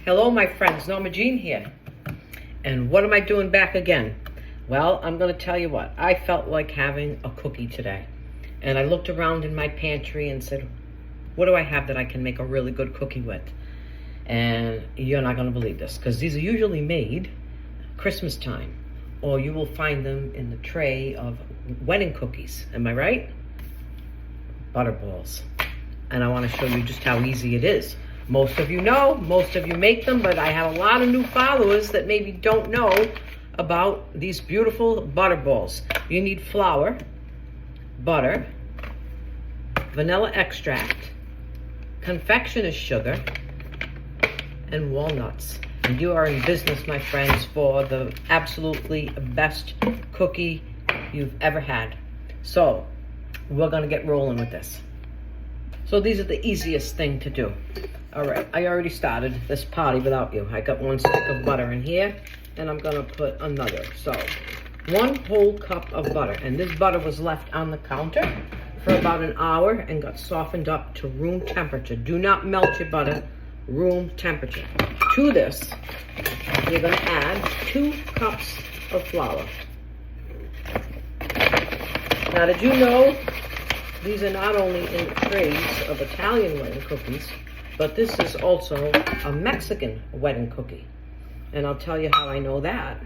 Hello, my friends. Norma-Jean here. And what am I doing back again? Well, I'm going to tell you what. I felt like having a cookie today. And I looked around in my pantry and said, what do I have that I can make a really good cookie with? And you're not going to believe this, because these are usually made Christmas time, or you will find them in the tray of wedding cookies. Am I right? Butterballs. And I want to show you just how easy it is. Most of you know, most of you make them, but I have a lot of new followers that maybe don't know about these beautiful butterballs. You need flour, butter, vanilla extract, confectioner's sugar, and walnuts. And you are in business, my friends, for the absolutely best cookie you've ever had. So we're gonna get rolling with this. So these are the easiest thing to do. All right, I already started this party without you. I got one stick of butter in here, and I'm gonna put another. So 1 whole cup of butter, and this butter was left on the counter for about an hour and got softened up to room temperature. Do not melt your butter, room temperature. To this, you're gonna add 2 cups of flour. Now, did you know these are not only in trays of Italian wedding cookies, but this is also a Mexican wedding cookie. And I'll tell you how I know that.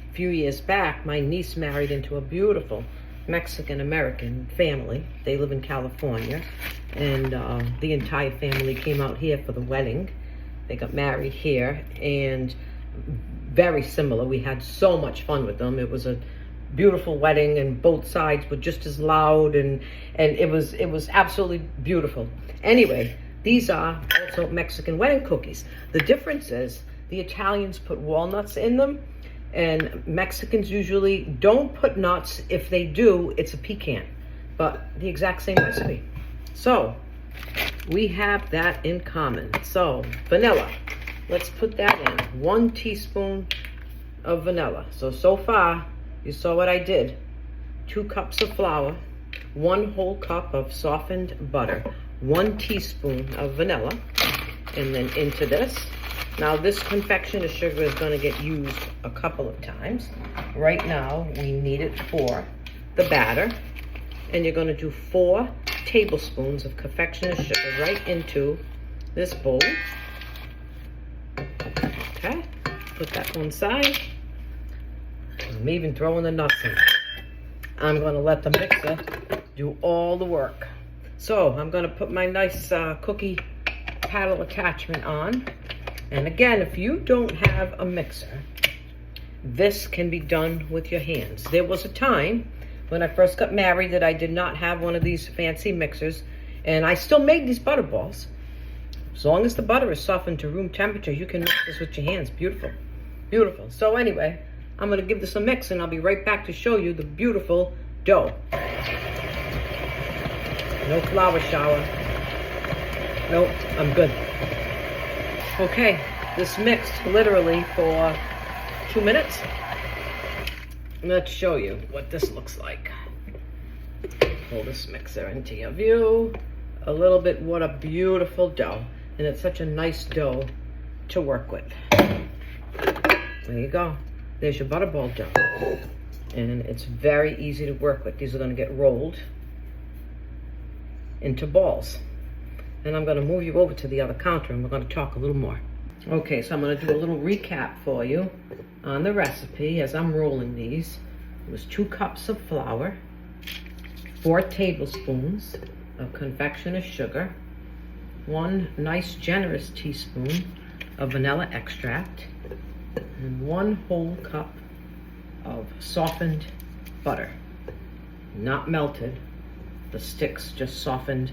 A few years back, my niece married into a beautiful Mexican-American family. They live in California, and the entire family came out here for the wedding. They got married here, and very similar. We had so much fun with them. It was a beautiful wedding, and both sides were just as loud, and it was absolutely beautiful. Anyway, these are also Mexican wedding cookies. The difference is the Italians put walnuts in them, and Mexicans usually don't put nuts. If they do, it's a pecan, but the exact same recipe. So we have that in common. So vanilla, let's put that in. 1 teaspoon of vanilla. So far, you saw what I did. 2 cups of flour, 1 whole cup of softened butter, 1 teaspoon of vanilla, and then into this. Now this confectioner's sugar is going to get used a couple of times. Right now we need it for the batter, and you're going to do 4 tablespoons of confectioner's sugar right into this bowl. Okay, put that one side. I'm even throwing the nuts in. I'm going to let the mixer do all the work. So I'm going to put my nice cookie paddle attachment on. And again, if you don't have a mixer, this can be done with your hands. There was a time when I first got married that I did not have one of these fancy mixers, and I still made these butter balls. As long as the butter is softened to room temperature, you can mix this with your hands. Beautiful, beautiful. So anyway, I'm going to give this a mix, and I'll be right back to show you the beautiful dough. No flour shower. Nope, I'm good. Okay, this mixed literally for 2 minutes. Let's show you what this looks like. Pull this mixer into your view. A little bit, what a beautiful dough. And it's such a nice dough to work with. There you go. There's your butterball dough. And it's very easy to work with. These are going to get rolled into balls. And I'm going to move you over to the other counter, and we're going to talk a little more. Okay, so I'm going to do a little recap for you on the recipe as I'm rolling these. It was 2 cups of flour, 4 tablespoons of confectioner's sugar, 1 nice generous teaspoon of vanilla extract, and 1 whole cup of softened butter. Not melted, the sticks just softened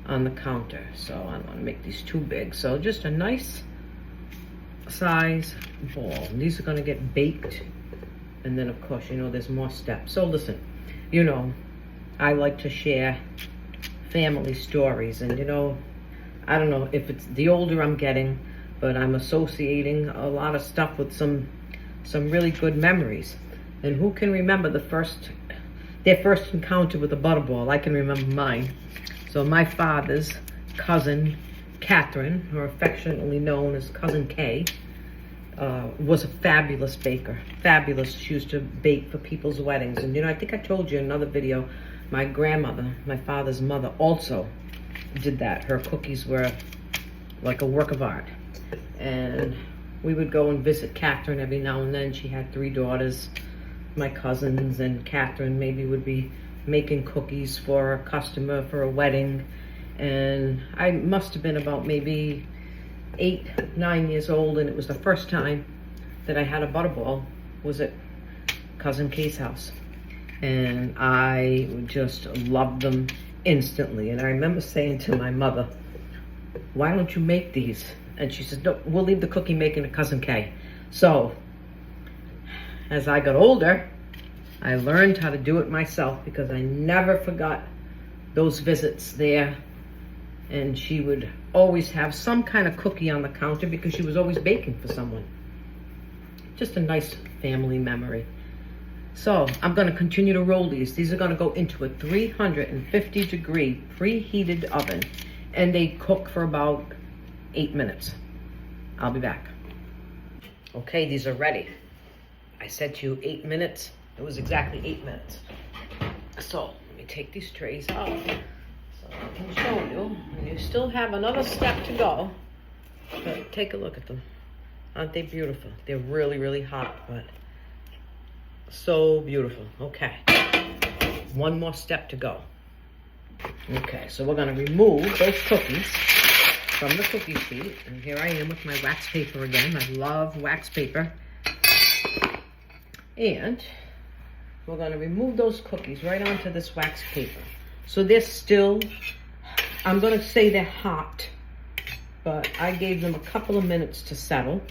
on the counter. So I want to make these too big. So just a nice size ball. And these are going to get baked. And then of course, you know, there's more steps. So listen, you know, I like to share family stories. And you know, I don't know if it's the older I'm getting, but I'm associating a lot of stuff with some really good memories. And who can remember their first encounter with a butterball? I can remember mine. So my father's cousin Catherine, or affectionately known as Cousin Kay, was a fabulous baker. Fabulous. She used to bake for people's weddings. And you know, I think I told you in another video, my grandmother, my father's mother, also did that. Her cookies were like a work of art. And we would go and visit Catherine every now and then. She had 3 daughters, my cousins, and Catherine maybe would be making cookies for a customer for a wedding. And I must have been about maybe 8, 9 years old, and it was the first time that I had a butterball was at Cousin Kay's house. And I just loved them instantly. And I remember saying to my mother, why don't you make these? And she said, no, we'll leave the cookie making to Cousin Kay. So as I got older, I learned how to do it myself, because I never forgot those visits there. And she would always have some kind of cookie on the counter because she was always baking for someone. Just a nice family memory. So I'm going to continue to roll these. These are going to go into a 350 degree preheated oven, and they cook for about 8 minutes. I'll be back. Okay, these are ready. I said to you 8 minutes. It was exactly 8 minutes. So let me take these trays out so I can show you. And you still have another step to go. But take a look at them. Aren't they beautiful? They're really, really hot, but so beautiful. Okay. One more step to go. Okay, so we're going to remove those cookies from the cookie sheet. And here I am with my wax paper again. I love wax paper. And we're going to remove those cookies right onto this wax paper. So they're still, I'm going to say they're hot, but I gave them a couple of minutes to settle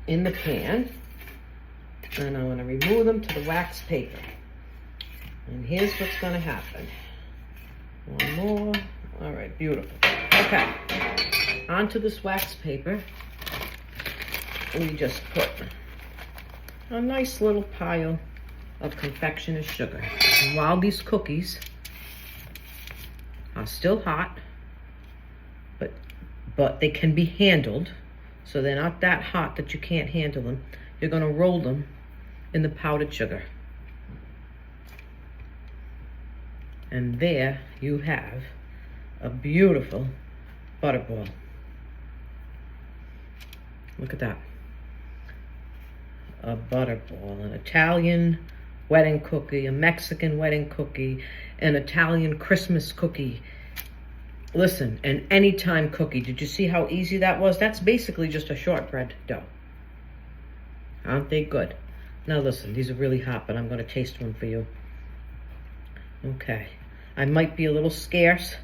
in the pan. And I'm going to remove them to the wax paper. And here's what's going to happen. One more. All right, beautiful. Okay, onto this wax paper, we just put a nice little pile of confectioner's sugar. And while these cookies are still hot, but they can be handled, so they're not that hot that you can't handle them, you're going to roll them in the powdered sugar. And there you have a beautiful butterball. Look at that. A butterball, an Italian wedding cookie, a Mexican wedding cookie, an Italian Christmas cookie. Listen, an anytime cookie. Did you see how easy that was? That's basically just a shortbread dough. Aren't they good? Now listen, these are really hot, but I'm going to taste one for you. Okay. I might be a little scarce.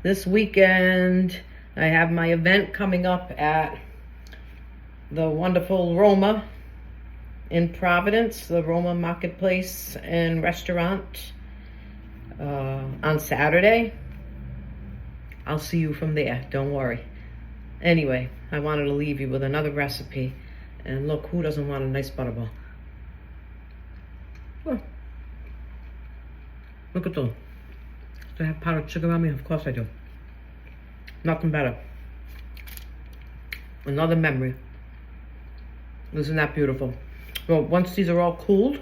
This weekend, I have my event coming up at the wonderful Roma in Providence, the Roma Marketplace and Restaurant on Saturday. I'll see you from there, don't worry. Anyway, I wanted to leave you with another recipe. And look, who doesn't want a nice butterball? Oh. Look at those. Do I have powdered sugar on me? Of course I do. Nothing better. Another memory. Isn't that beautiful? Well, once these are all cooled,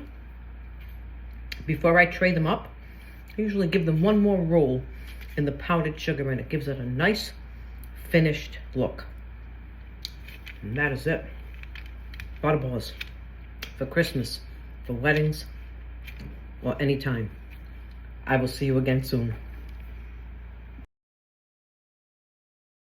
before I tray them up, I usually give them one more roll in the powdered sugar, and it gives it a nice finished look. And that is it. Butterballs for Christmas, for weddings, or any time. I will see you again soon.